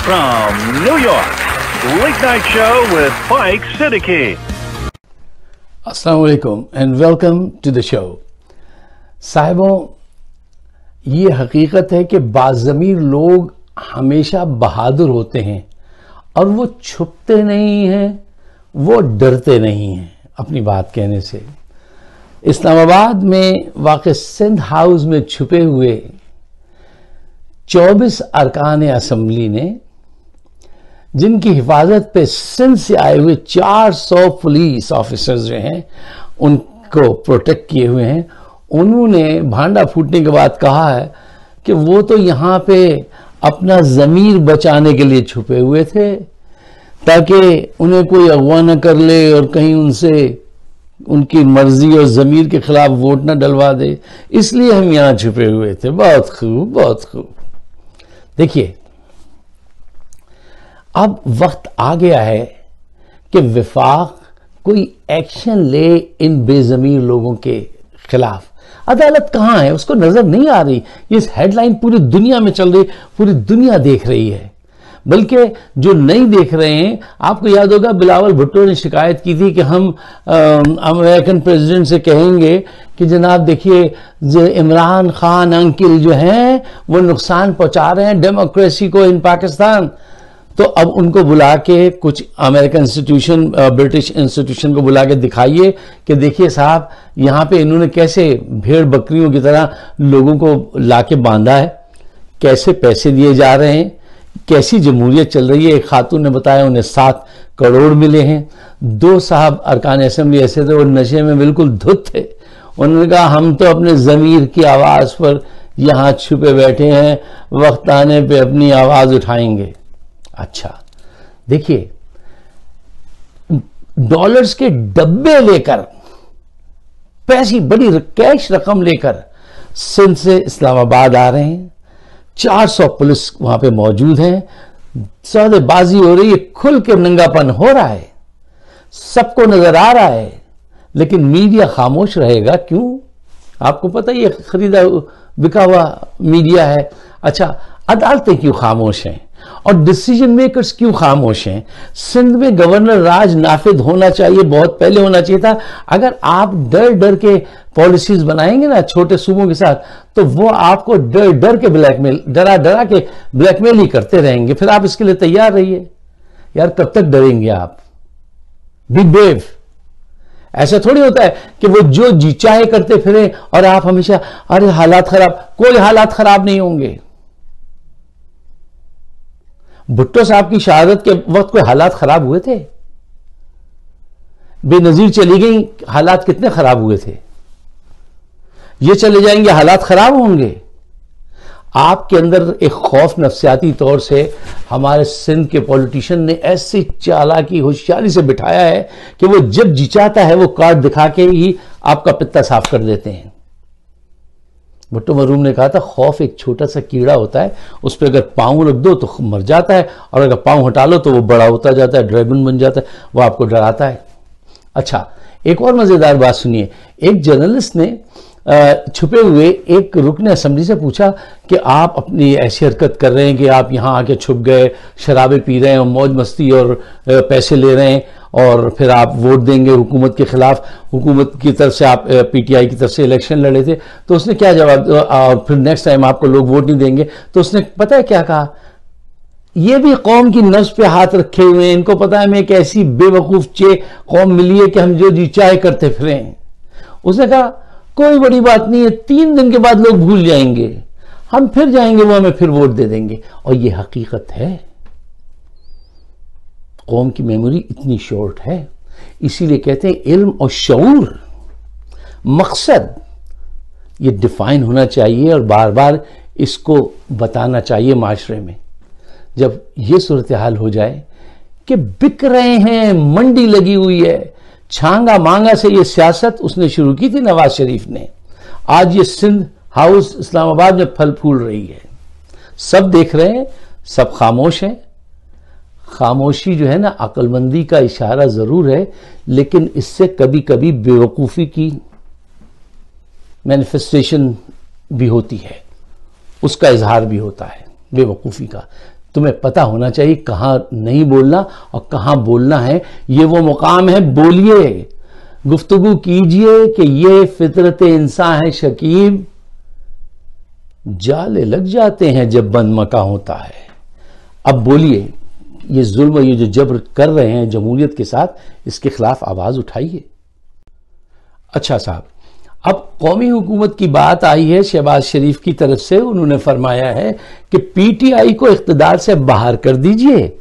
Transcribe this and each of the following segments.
from New York, Late Night Show with Mike Siddiqui. अस्सलाम वालेकुम and welcome to the show. साहिबों, ये हकीकत है कि बाज़मीर लोग हमेशा बहादुर होते हैं और वो छुपते नहीं हैं, वो डरते नहीं हैं अपनी बात कहने से। इस्लामाबाद में वाक़ सिंध हाउस में छुपे हुए 24 अरकान असम्बली ने, जिनकी हिफाजत पे सिंध से आए हुए 400 पुलिस ऑफिसर्स जो हैं उनको प्रोटेक्ट किए हुए हैं, उन्होंने भांडा फूटने के बाद कहा है कि वो तो यहाँ पे अपना ज़मीर बचाने के लिए छुपे हुए थे ताकि उन्हें कोई अगवा न कर ले और कहीं उनसे उनकी मर्जी और ज़मीर के खिलाफ वोट न डलवा दे, इसलिए हम यहाँ छुपे हुए थे। बहुत खूब, बहुत खूब। देखिए, अब वक्त आ गया है कि वफाक कोई एक्शन ले इन बेज़मीर लोगों के खिलाफ। अदालत कहाँ है, उसको नजर नहीं आ रही। ये हेडलाइन पूरी दुनिया में चल रही, पूरी दुनिया देख रही है। बल्कि जो नहीं देख रहे हैं, आपको याद होगा बिलावल भुट्टो ने शिकायत की थी कि हम अमेरिकन प्रेसिडेंट से कहेंगे कि जनाब देखिए, जो इमरान खान अंकिल जो हैं वो नुकसान पहुंचा रहे हैं डेमोक्रेसी को इन पाकिस्तान। तो अब उनको बुला के कुछ अमेरिकन इंस्टीट्यूशन, ब्रिटिश इंस्टीट्यूशन को बुला के दिखाइए कि देखिए साहब, यहाँ पे इन्होंने कैसे भेड़ बकरियों की तरह लोगों को लाके बांधा है, कैसे पैसे दिए जा रहे हैं, कैसी जमहूरियत चल रही है। एक खातून ने बताया उन्हें 7 करोड़ मिले हैं। 2 साहब अरकान असेंबली ऐसे थे, वो नशे में बिल्कुल धुत थे। उन्होंने कहा हम तो अपने ज़मीर की आवाज़ पर यहाँ छुपे बैठे हैं, वक्त आने पे अपनी आवाज़ उठाएंगे। अच्छा, देखिए, डॉलर्स के डब्बे लेकर, पैसी बड़ी कैश रकम लेकर सिंध से इस्लामाबाद आ रहे हैं। 400 पुलिस वहां पे मौजूद हैं। सौदेबाजी हो रही है, खुल के नंगापन हो रहा है, सबको नजर आ रहा है, लेकिन मीडिया खामोश रहेगा। क्यों? आपको पता ही है, खरीदा बिका हुआ मीडिया है। अच्छा, अदालतें क्यों खामोश हैं और डिसीजन मेकर्स क्यों खामोश हैं? सिंध में गवर्नर राज नाफिज होना चाहिए, बहुत पहले होना चाहिए था। अगर आप डर डर के पॉलिसीज बनाएंगे ना छोटे सूबों के साथ, तो वो आपको डर डर के ब्लैकमेल, डरा डरा के ब्लैकमेल ही करते रहेंगे। फिर आप इसके लिए तैयार रहिए यार, कब तक डरेंगे आप? Be brave. ऐसा थोड़ी होता है कि वो जो जी चाहे करते फिरे और आप हमेशा अरे हालात खराब। कोई हालात खराब नहीं होंगे। भुट्टो साहब की शहादत के वक्त कोई हालात खराब हुए थे? बेनजीर चली गई, हालात कितने खराब हुए थे। ये चले जाएंगे, हालात खराब होंगे। आपके अंदर एक खौफ नफ्सियाती तौर से हमारे सिंध के पॉलिटिशियन ने ऐसी चालाकी होशियारी से बिठाया है कि वो जब जी चाहता है वो कार्ड दिखा के ही आपका पित्ता साफ कर देते हैं। भुट्टो मरूम ने कहा था, खौफ एक छोटा सा कीड़ा होता है, उस पर अगर पाँव रख दो तो मर जाता है और अगर पाँव हटा लो तो वो बड़ा होता जाता है, ड्रैगन बन जाता है, वो आपको डराता है। अच्छा, एक और मज़ेदार बात सुनिए। एक जर्नलिस्ट ने छुपे हुए एक रुकन असेंबली से पूछा कि आप अपनी ऐसी हरकत कर रहे हैं कि आप यहाँ आके छुप गए, शराबें पी रहे हैं और मौज मस्ती और पैसे ले रहे हैं और फिर आप वोट देंगे हुकूमत के खिलाफ, हुकूमत की तरफ से आप पीटीआई की तरफ से इलेक्शन लड़े थे। तो उसने क्या जवाब, और फिर नेक्स्ट टाइम आपको लोग वोट नहीं देंगे। तो उसने पता है क्या कहा? ये भी कौम की नफ्स पे हाथ रखे हुए हैं, इनको पता है मैं एक ऐसी बेवकूफ कौम मिली है कि हम जो जी चाहे करते फिरे। उसने कहा कोई बड़ी बात नहीं है, 3 दिन के बाद लोग भूल जाएंगे, हम फिर जाएंगे, वो हमें फिर वोट दे देंगे। और ये हकीकत है, कौम की मेमोरी इतनी शॉर्ट है। इसीलिए कहते हैं इल्म और शऊर, मकसद ये डिफाइन होना चाहिए और बार बार इसको बताना चाहिए माशरे में। जब ये सूरत हाल हो जाए कि बिक रहे हैं, मंडी लगी हुई है, छांगा मांगा से ये सियासत उसने शुरू की थी नवाज शरीफ ने, आज ये सिंध हाउस इस्लामाबाद में फल फूल रही है। सब देख रहे हैं, सब खामोश हैं। खामोशी जो है ना, अक्लमंदी का इशारा जरूर है, लेकिन इससे कभी कभी बेवकूफ़ी की मैनिफेस्टेशन भी होती है, उसका इजहार भी होता है बेवकूफ़ी का। तुम्हें पता होना चाहिए कहां नहीं बोलना और कहां बोलना है। ये वो मुकाम है, बोलिए, गुफ्तगू कीजिए कि ये फितरत इंसान है शकीब, जाले लग जाते हैं जब बंद मका होता है। अब बोलिए, ये जुल्म, ये जो जबर कर रहे हैं जमहूरियत के साथ, इसके खिलाफ आवाज उठाइए। अच्छा साहब, अब कौमी हुकूमत की बात आई है शहबाज शरीफ की तरफ से। उन्होंने फरमाया है कि पीटीआई को इख्तिदार से बाहर कर दीजिए,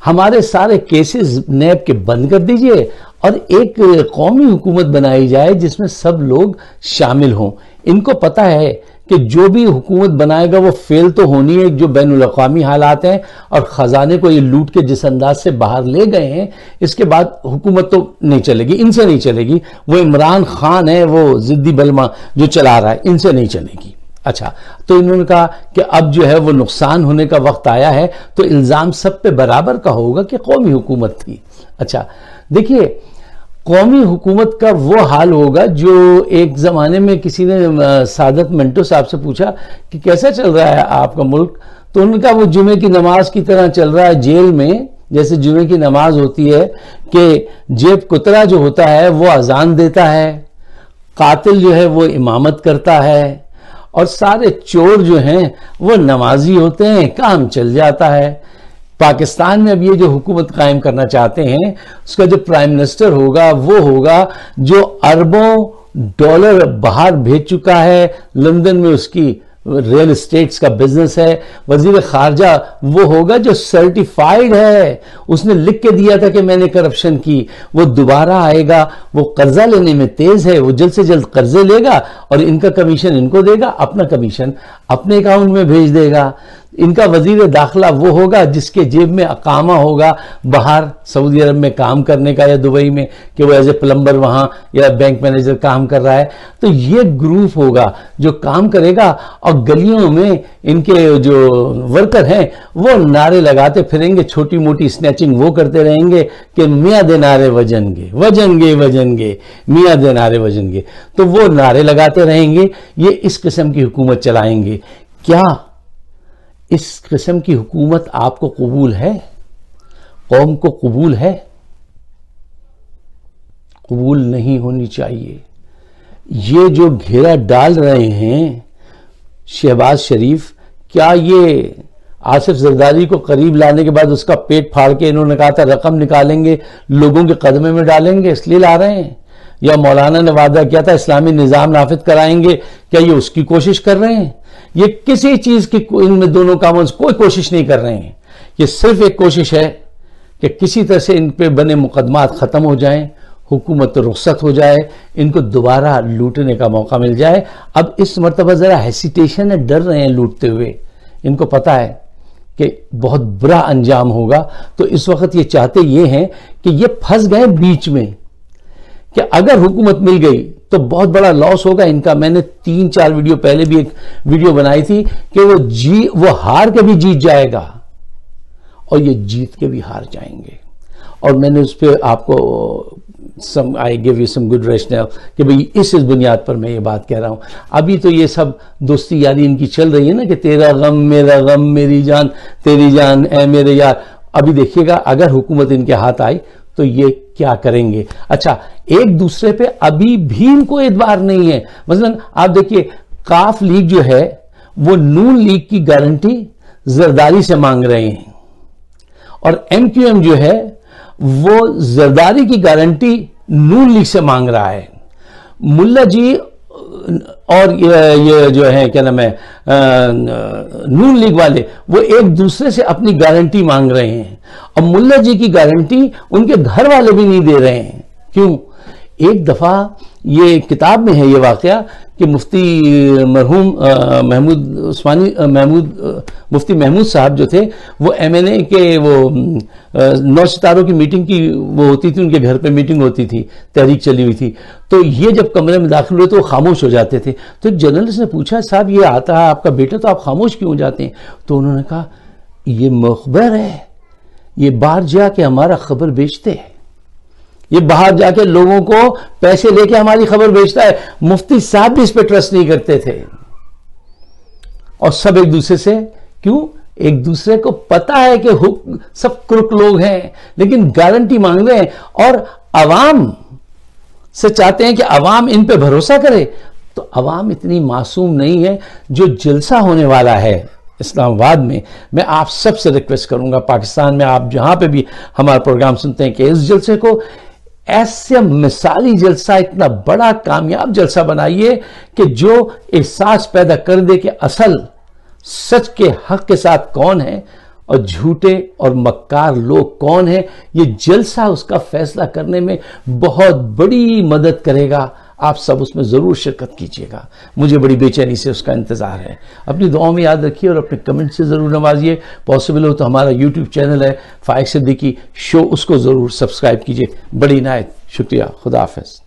हमारे सारे केसेस नैब के बंद कर दीजिए और एक कौमी हुकूमत बनाई जाए जिसमें सब लोग शामिल हों। इनको पता है कि जो भी हुकूमत बनाएगा वो फेल तो होनी है, जो बैनुल अक़वामी हालात हैं और खजाने को ये लूट के जिस अंदाज से बाहर ले गए हैं, इसके बाद हुकूमत तो नहीं चलेगी, इनसे नहीं चलेगी। वो इमरान खान है, वो जिद्दी बलमा जो चला रहा है, इनसे नहीं चलेगी। अच्छा, तो इन्होंने कहा कि अब जो है वो नुकसान होने का वक्त आया है, तो इल्जाम सब पे बराबर का होगा कि कौमी हुकूमत थी। अच्छा देखिए, कौमी हुकूमत का वो हाल होगा जो एक ज़माने में किसी ने सादत मंटो साहब से पूछा कि कैसा चल रहा है आपका मुल्क, तो उनका वो जुमे की नमाज की तरह चल रहा है। जेल में जैसे जुमे की नमाज होती है कि जेब कुतरा जो होता है वो अजान देता है, कातिल जो है वो इमामत करता है और सारे चोर जो हैं वो नमाजी होते हैं, काम चल जाता है। पाकिस्तान में अब ये जो हुकूमत कायम करना चाहते हैं, उसका जो प्राइम मिनिस्टर होगा वो होगा जो अरबों डॉलर बाहर भेज चुका है, लंदन में उसकी रियल एस्टेट्स का बिजनेस है। वजीर खारजा वो होगा जो सर्टिफाइड है, उसने लिख के दिया था कि मैंने करप्शन की। वो दोबारा आएगा, वो कर्जा लेने में तेज है, वो जल्द से जल्द कर्जे लेगा और इनका कमीशन इनको देगा, अपना कमीशन अपने अकाउंट में भेज देगा। इनका वजीर दाखिला वो होगा जिसके जेब में अकामा होगा बाहर सऊदी अरब में काम करने का या दुबई में, कि वो एज ए प्लम्बर वहां या बैंक मैनेजर काम कर रहा है। तो ये ग्रुप होगा जो काम करेगा और गलियों में इनके जो वर्कर हैं वो नारे लगाते फिरेंगे, छोटी मोटी स्नैचिंग वो करते रहेंगे कि मियाँ दे नारे वजनगे वजनगे वजनगे, मियाँ दे नारे वजनगे। तो वो नारे लगाते रहेंगे, ये इस किस्म की हुकूमत चलाएंगे। क्या इस किस्म की हुकूमत आपको कबूल है? कौम को कबूल है? कबूल नहीं होनी चाहिए। ये जो घेरा डाल रहे हैं शहबाज शरीफ, क्या ये आसिफ जरदारी को करीब लाने के बाद उसका पेट फाड़ के, इन्होंने कहा था रकम निकालेंगे लोगों के कदमे में डालेंगे, इसलिए ला रहे हैं? या मौलाना ने वादा किया था इस्लामी निजाम नाफिज कराएंगे, क्या ये उसकी कोशिश कर रहे हैं? ये किसी चीज की इनमें दोनों कामों से कोई कोशिश नहीं कर रहे हैं। ये सिर्फ एक कोशिश है कि किसी तरह से इन पे बने मुकदमात खत्म हो जाएं, हुकूमत रुखसत हो जाए, इनको दोबारा लूटने का मौका मिल जाए। अब इस मरतबा जरा हेसिटेशन है, डर रहे हैं लूटते हुए, इनको पता है कि बहुत बुरा अंजाम होगा। तो इस वक्त ये चाहते ये हैं कि ये फंस गए बीच में कि अगर हुकूमत मिल गई तो बहुत बड़ा लॉस होगा इनका। मैंने 3-4 वीडियो पहले भी एक वीडियो बनाई थी कि वो हार के भी जीत जाएगा और ये जीत के भी हार जाएंगे। और मैंने उस पर आपको I give you some good rational कि भाई इस बुनियाद पर मैं ये बात कह रहा हूं। अभी तो ये सब दोस्ती यारी इनकी चल रही है ना कि तेरा गम मेरा गम, मेरी जान तेरी जान, ऐ मेरे यार। अभी देखिएगा अगर हुकूमत इनके हाथ आई तो ये क्या करेंगे। अच्छा, एक दूसरे पे अभी भी इनको एतबार नहीं है। मसलन आप देखिए, काफ लीग जो है वो नून लीग की गारंटी जरदारी से मांग रहे हैं और MQM जो है वो जरदारी की गारंटी नून लीग से मांग रहा है। मुल्ला जी और ये जो है क्या नाम है नून लीग वाले, वो एक दूसरे से अपनी गारंटी मांग रहे हैं और मुल्ला जी की गारंटी उनके घर वाले भी नहीं दे रहे हैं। क्यों? एक दफा ये किताब में है ये वाकया कि मुफ्ती मरहूम मुफ्ती महमूद साहब जो थे वो MNA के वो 9 सितारों की मीटिंग की वो होती थी, उनके घर पे मीटिंग होती थी, तहरीक चली हुई थी। तो ये जब कमरे में दाखिल हुए तो वो खामोश हो जाते थे। तो जर्नलिस्ट ने पूछा, साहब ये आता है आपका बेटा, तो आप खामोश क्यों हो जाते हैं? तो उन्होंने कहा ये मुखबर है, ये बाहर जाके हमारा खबर बेचते हैं, ये बाहर जाके लोगों को पैसे लेके हमारी खबर बेचता है। मुफ्ती साहब भी इस पे ट्रस्ट नहीं करते थे और सब एक दूसरे से क्यों एक दूसरे को पता है कि सब क्रुक लोग हैं, लेकिन गारंटी मांग रहे हैं और अवाम से चाहते हैं कि अवाम इन पे भरोसा करे। तो अवाम इतनी मासूम नहीं है। जो जलसा होने वाला है इस्लामाबाद में, मैं आप सबसे रिक्वेस्ट करूंगा, पाकिस्तान में आप जहां पे भी हमारा प्रोग्राम सुनते हैं, कि इस जलसे को ऐसे मिसाली जलसा, इतना बड़ा कामयाब जलसा बनाइए कि जो एहसास पैदा कर दे कि असल सच के हक के साथ कौन है और झूठे और मक्कार लोग कौन है। ये जलसा उसका फैसला करने में बहुत बड़ी मदद करेगा। आप सब उसमें जरूर शिरकत कीजिएगा। मुझे बड़ी बेचैनी से उसका इंतजार है। अपनी दुआओं में याद रखिए और अपने कमेंट से जरूर नवाजिए। पॉसिबल हो तो हमारा यूट्यूब चैनल है फाइक सिद्दीकी शो, उसको जरूर सब्सक्राइब कीजिए। बड़ी इनायत, शुक्रिया, खुदा हाफिज।